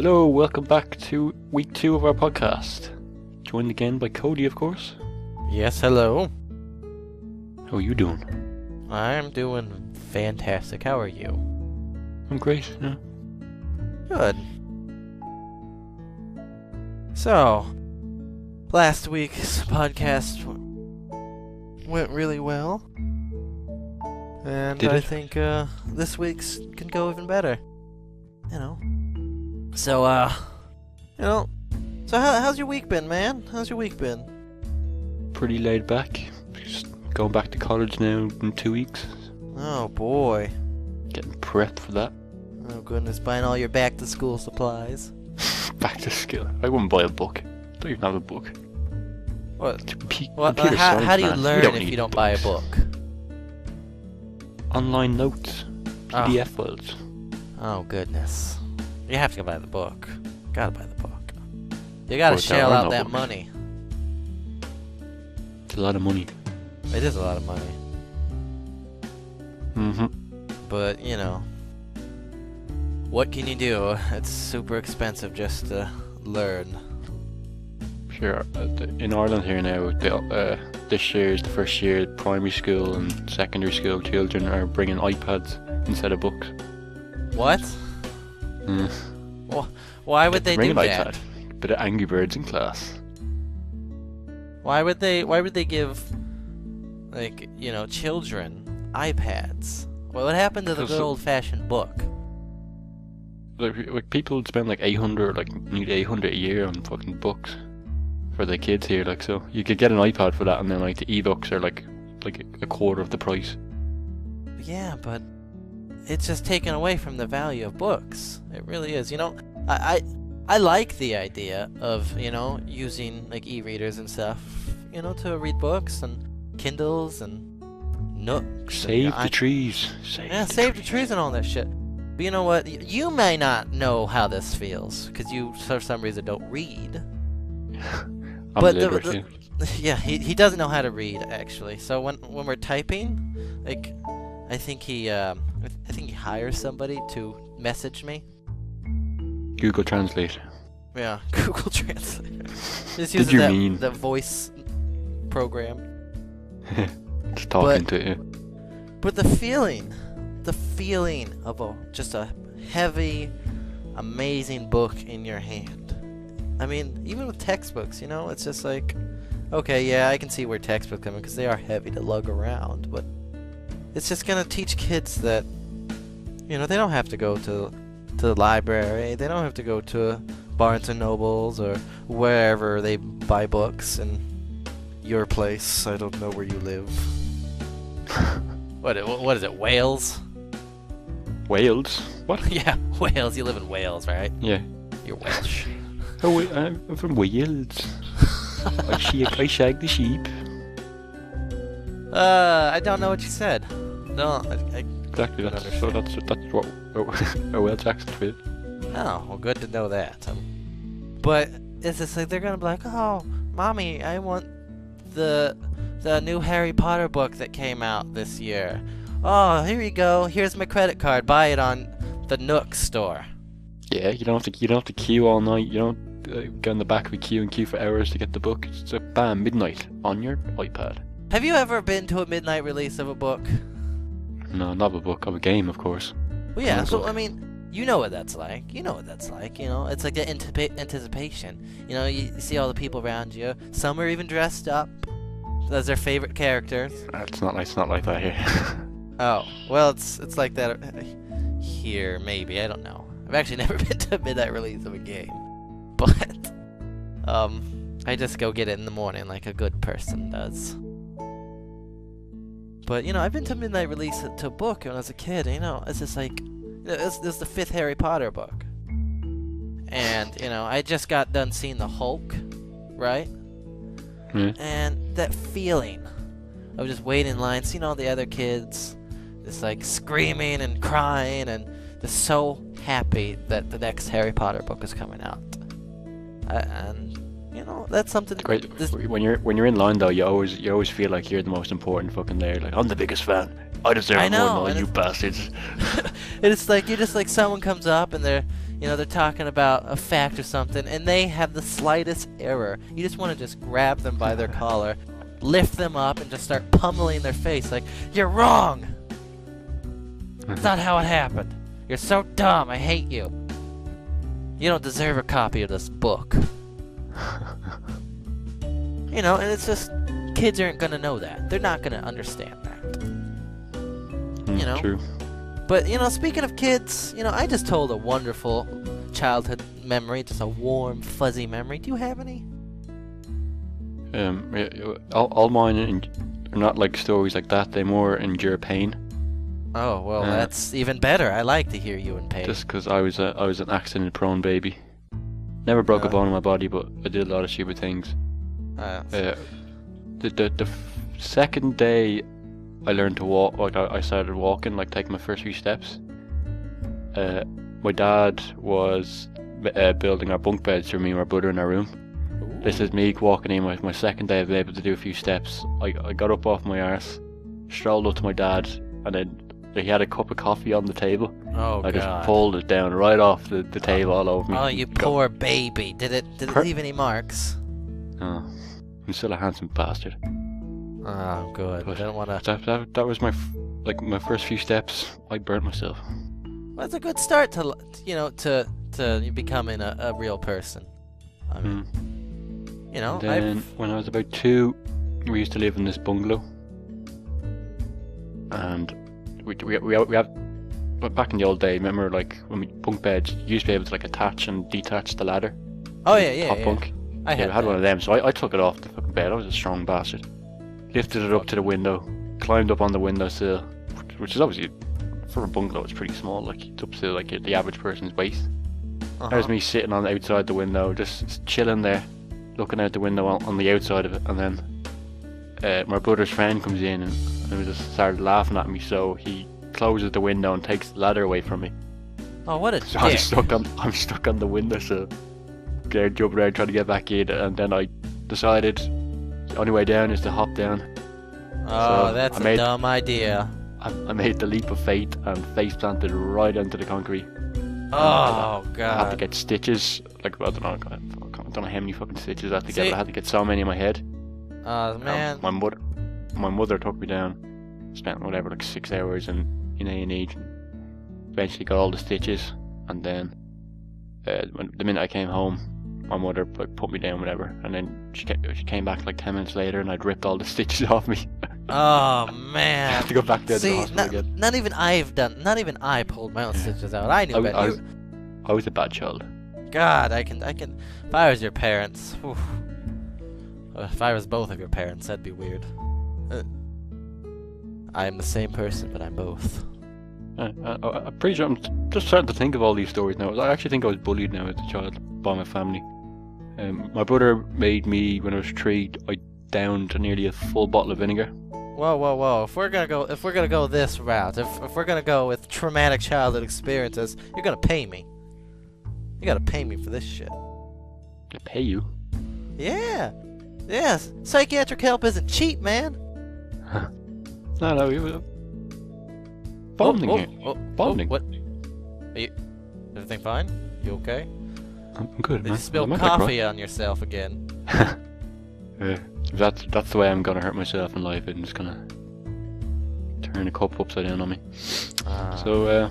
Hello, welcome back to week 2 of our podcast. Joined again by Cody, of course. Yes, hello. How are you doing? I'm doing fantastic. How are you? I'm great, yeah. Good. So, last week's podcast went really well. And Did I it? think this week's can go even better. So, so how's your week been, man? How's your week been? Pretty laid back. Just going back to college now in 2 weeks. Oh, boy. Getting prepped for that. Oh, goodness. Buying all your back-to-school supplies. Back to school. I wouldn't buy a book. Don't even have a book. What? Computer How science, do you man. learn don't if need you don't buy a books. book? Online notes. PDF files. Oh, goodness. You have to buy the book. Gotta buy the book. You gotta Or shell there are out no that books. money. It's a lot of money. It is a lot of money. Mm-hmm. But, what can you do? It's super expensive just to learn. Sure. In Ireland here now, this year is the first year primary school and secondary school children are bringing iPads instead of books. What? Mm. Why would they Bring do an that? iPad. Bit of Angry Birds in class. Why would they give, children iPads? What happened to the Because good old-fashioned book? Like people would spend like 800, nearly 800 a year on fucking books for their kids here. So you could get an iPad for that, and then the ebooks are like a quarter of the price. Yeah, but it's just taken away from the value of books. It really is. I like the idea of, using e-readers and stuff, to read books and Kindles and Nooks. Save the trees. Save the trees and all that shit. But you know what? You may not know how this feels because you, for some reason, don't read. I'm But literate, yeah, he doesn't know how to read actually. So when we're typing, I think he hires somebody to message me. Google Translate. Yeah, Google Translate. Just Did uses you that mean? the voice program. Just talking to you. But the feeling of just a heavy, amazing book in your hand. I mean, even with textbooks, it's just like, okay, yeah, I can see where textbooks come in because they are heavy to lug around, but it's just gonna teach kids that, they don't have to go to the library, they don't have to go to Barnes and Nobles or wherever they buy books in your place. I don't know where you live. What is it, Wales? Wales? What? Yeah, Wales. You live in Wales, right? Yeah. You're Welsh. Oh wait, I'm from Wales. I shag the sheep. I don't know what you said. No, I Exactly. don't That's what a Welsh accent is. Oh, well, good to know that. But it's just like they're gonna be like, "Oh, mommy, I want the new Harry Potter book that came out this year. Oh, here you go. Here's my credit card. Buy it on the Nook store." Yeah, you don't have to queue all night. You don't go in the back of a queue and queue for hours to get the book. It's like bam, midnight on your iPad. Have you ever been to a midnight release of a book? No, not a book, of a game, of course. Well, yeah. Not a So book. I mean, you know what that's like. It's like the anticipation. You see all the people around you. Some are even dressed up as their favorite characters. It's not like that here. Oh, well, it's like that here, maybe. I don't know. I've actually never been to a midnight release of a game. But, I just go get it in the morning like a good person does. But, I've been to a midnight release to a book when I was a kid, it's just like, this is the 5th Harry Potter book. And, I just got done seeing the Hulk, right? Yeah. And that feeling of just waiting in line, seeing all the other kids, just screaming and crying and just so happy that the next Harry Potter book is coming out. And that's something. Great. When you're in line though, you always feel like you're the most important fucking there. Like, I'm the biggest fan. I deserve more than all you bastards. It's like someone comes up and they're You know, they're talking about a fact or something, and they have the slightest error. You just want to just grab them by their collar, lift them up, and just start pummeling their face like, "You're wrong! That's not how it happened. You're so dumb. I hate you. You don't deserve a copy of this book." You know, and it's just, kids aren't going to know that. They're not going to understand that. You know? True. But, you know, speaking of kids, you know, I just told a wonderful childhood memory, just a warm, fuzzy memory. Do you have any? All mine are not like stories like that. They more endure pain. Oh, well, that's even better. I like to hear you in pain. Just because I was an accident-prone baby. Never broke a bone in my body, but I did a lot of stupid things. The second day I learned to walk, like I started walking, like taking my first few steps. My dad was building our bunk beds for me and my brother in our room. Ooh. This is me walking in my second day of being able to do a few steps. I got up off my arse, strolled up to my dad, and then he had a cup of coffee on the table. Oh, I God. just pulled it down right off the table all over me. Oh, you poor baby. Did it leave any marks? Oh, I'm still a handsome bastard. Oh, good. But I don't want to... That was my first few steps. I burnt myself. Well, it's a good start to, you know, to becoming a real person. I mean, you know, and then when I was about 2, we used to live in this bungalow, and we have. But back in the old day, remember, like when we bunk beds, you used to be able to like attach and detach the ladder. Oh yeah. Top bunk. I had one of them, so I took it off the fucking bed. I was a strong bastard. Lifted it up to the window, climbed up on the windowsill, which is obviously, for a bungalow, it's pretty small. Like it's up to like the average person's waist. There's me sitting on outside the window, just chilling there, looking out the window on the outside of it, and then my brother's friend comes in and he just started laughing at me. So he closes the window and takes the ladder away from me. Oh, what a So dick. I'm stuck on the windowsill, jumping around trying to get back in, and then I decided the only way down is to hop down. Oh, So that's a dumb idea. I made the leap of faith and face planted right onto the concrete. Oh, God. I had to get stitches, like I don't know how many fucking stitches I had to get, but I had to get so many in my head. Oh, man. My mother took me down, spent whatever, like 6 hours in A&E, eventually got all the stitches, and then the minute I came home, my mother like put me down, whatever, and then she came back like 10 minutes later, and I'd ripped all the stitches off me. Oh, man. I have to go back there to the See, hospital again. not even I pulled my own stitches out. I knew better. I was a bad child. God, I can. If I was your parents, oof. If I was both of your parents, that'd be weird. I am the same person, but I'm both. I'm pretty sure I'm just starting to think of all these stories now. I actually think I was bullied now as a child by my family. My brother made me, when I was 3, I downed nearly a full bottle of vinegar. Whoa! If we're gonna go this route, if we're gonna go with traumatic childhood experiences, you're gonna pay me. You gotta pay me for this shit. I pay you? Yeah. Yes. Psychiatric help isn't cheap, man. No, we were bonding here. Bonding. What? Are you? Everything fine? You okay? I'm good, Did man. you spill I'm not coffee on yourself again? That's the way I'm gonna hurt myself in life. I'm just gonna turn a cup upside down on me. So,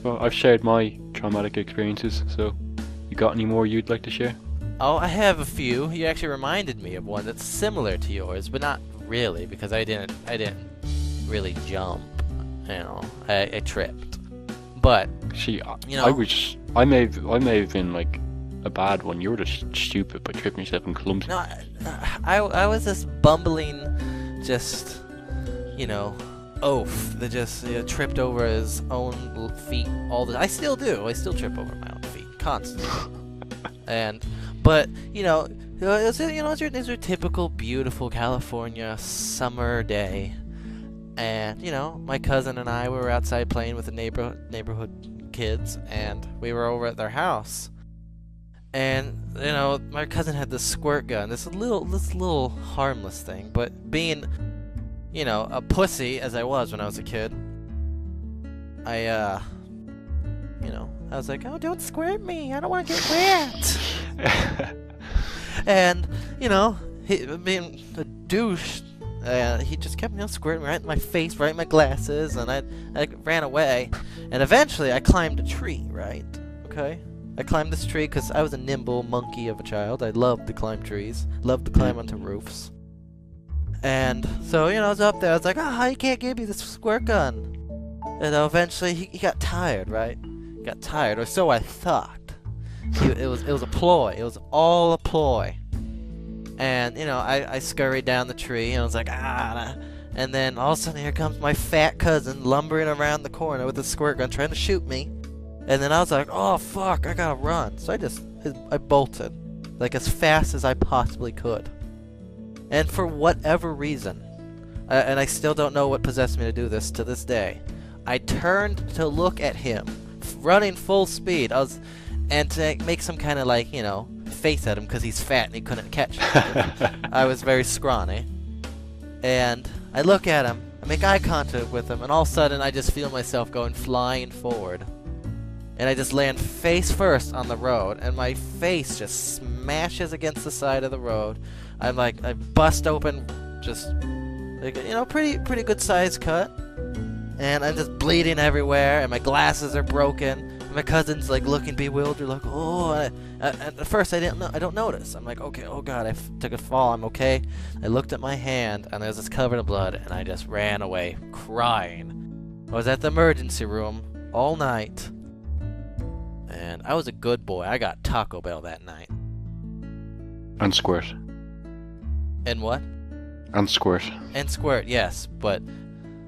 well, I've shared my traumatic experiences. So, you got any more you'd like to share? Oh, I have a few. You actually reminded me of one that's similar to yours, but not really, because I didn't really jump. You know, I tripped. But See, you know, I may have been like a bad one. You were just stupid by tripping yourself and clumsy. no, I was this bumbling, just, you know, oaf that just tripped over his own feet all the. I still do. I still trip over my own feet constantly. But you know, it's your typical beautiful California summer day, and you know, my cousin and I were outside playing with the neighborhood kids, and we were over at their house, and you know, my cousin had this squirt gun, this little harmless thing, but being, you know, a pussy as I was when I was a kid, I I was like, oh, don't squirt me. I don't want to get wet. And, you know, being a douche, he just kept, squirting right in my face, right in my glasses, and I ran away. And eventually I climbed a tree, right? Okay? I climbed this tree because I was a nimble monkey of a child. I loved to climb trees, loved to climb onto roofs. And so, I was up there. I was like, you can't give me this squirt gun. And eventually he got tired, right? He got tired, or so I thought. It was a ploy. It was all a ploy. And, I scurried down the tree, and I was like, and then all of a sudden here comes my fat cousin lumbering around the corner with a squirt gun trying to shoot me. And then I was like, oh fuck, I gotta run. So I bolted, like as fast as I possibly could. And for whatever reason, and I still don't know what possessed me to do this to this day, I turned to look at him, running full speed. And to make some kind of face at him because he's fat and he couldn't catch me. I was very scrawny. And I look at him, I make eye contact with him, and all of a sudden I just feel myself going flying forward. And I just land face first on the road, and my face just smashes against the side of the road. I bust open, just pretty good size cut, and I'm just bleeding everywhere, and my glasses are broken. And my cousin's looking bewildered, at first I don't notice. I'm like, okay, oh god, I took a fall, I'm okay. I looked at my hand, and it was just covered in blood, and I just ran away, crying. I was at the emergency room all night. And I was a good boy. I got Taco Bell that night. And squirt. And what? And squirt. And squirt, yes. But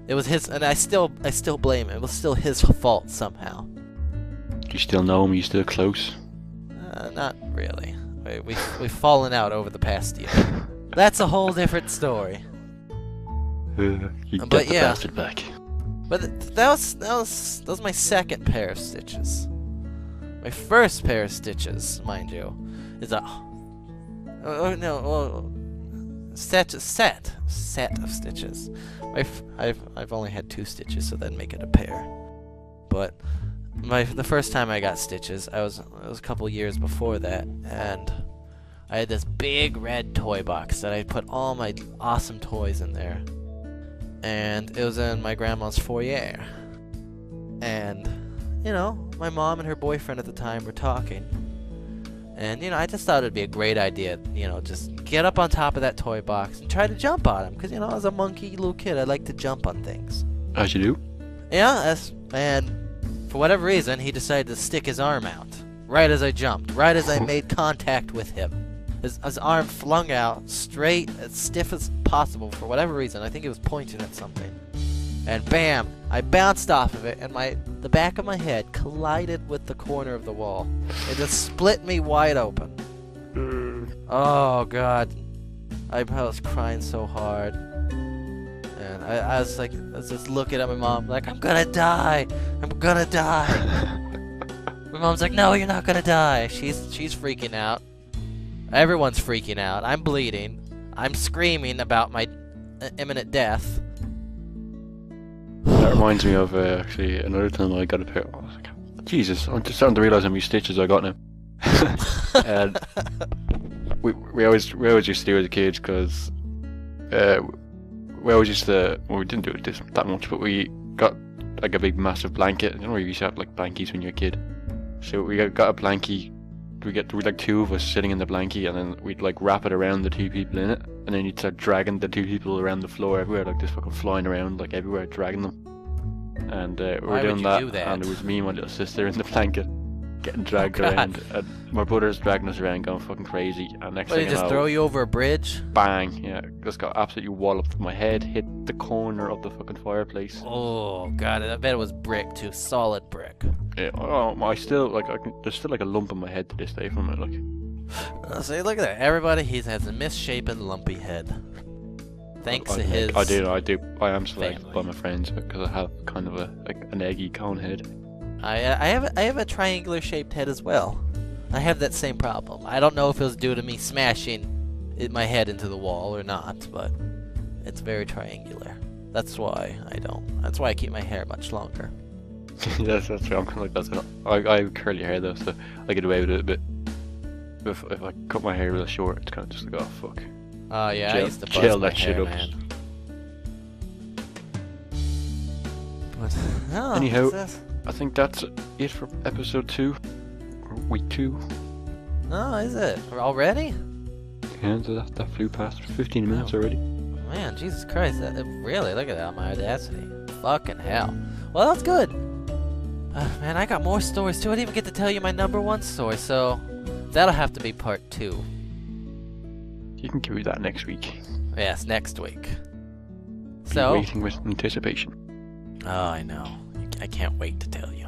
it was his, and I still blame him. It was still his fault somehow. Do you still know him? Are you still close? Not really. We've fallen out over the past year. That's a whole different story. You get the bastard back. But that was my second pair of stitches. My first pair of stitches, mind you, is set of stitches. I've only had 2 stitches, so that'd make it a pair. But the first time I got stitches, it was a couple years before that, and I had this big red toy box that I put all my awesome toys in there, and it was in my grandma's foyer, and my mom and her boyfriend at the time were talking. And, I just thought it'd be a great idea, just get up on top of that toy box and try to jump on him. Because, as a monkey little kid, I like to jump on things. As you do? Yeah, and for whatever reason, he decided to stick his arm out. Right as I jumped. Right as I made contact with him. His arm flung out, straight, as stiff as possible for whatever reason. I think he was pointing at something. And bam! I bounced off of it, and the back of my head collided with the corner of the wall. It just split me wide open. Oh god, I was crying so hard, and I was just looking at my mom like, I'm gonna die. My mom's like, no, you're not gonna die. She's freaking out. Everyone's freaking out. I'm bleeding. I'm screaming about my imminent death. That reminds me of actually another time I got a pair. I was like, Jesus, I'm just starting to realize how many stitches I got now. And we always used to do it as a kid because we always used to. Well, we didn't do it that much, but we got a big massive blanket. You used to have blankies when you're a kid. So we got a blankie. We'd 2 of us sitting in the blankie, and then we'd wrap it around the 2 people in it, and then you'd start dragging the 2 people around the floor everywhere, just fucking flying around everywhere, dragging them. And we were doing that, and it was me and my little sister in the blanket getting dragged around, and my brother's dragging us around going fucking crazy, and next thing you know, just throw you over a bridge? Bang! Yeah, just got absolutely walloped. My head hit the corner of the fucking fireplace. Oh god, I bet it was brick too, solid brick. Yeah, I still there's still a lump in my head to this day from it. See, look at that. Everybody, he has a misshapen, lumpy head. Thanks to his. I do. I am selected by my friends because I have kind of an eggy cone head. I have a triangular shaped head as well. I have that same problem. I don't know if it was due to me smashing my head into the wall or not, but it's very triangular. That's why I keep my hair much longer. that's what I'm kind of like that. I have curly hair though, so I get away with it a bit. If I cut my hair real short, it's kind of just like, oh fuck. Oh yeah, I used to buzz gel my that shit hair, up. man. But no, Anyhow, that's- I think that's it for episode 2, or week 2. no, is it already? Yeah, so that flew past 15 minutes already. Man, Jesus Christ, really, look at that, my audacity. Fucking hell. Well, that's good. Man, I got more stories too. I didn't even get to tell you my number 1 story, so that'll have to be part 2. You can give me that next week. Yes, next week. Be So, waiting with anticipation. oh, I know. I can't wait to tell you.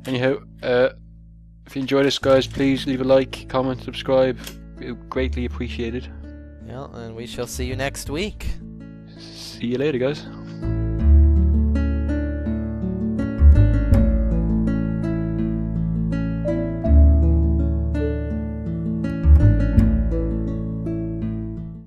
Anyhow, if you enjoyed this, guys, please leave a like, comment, subscribe. Greatly appreciated. Yeah, and we shall see you next week. See you later, guys.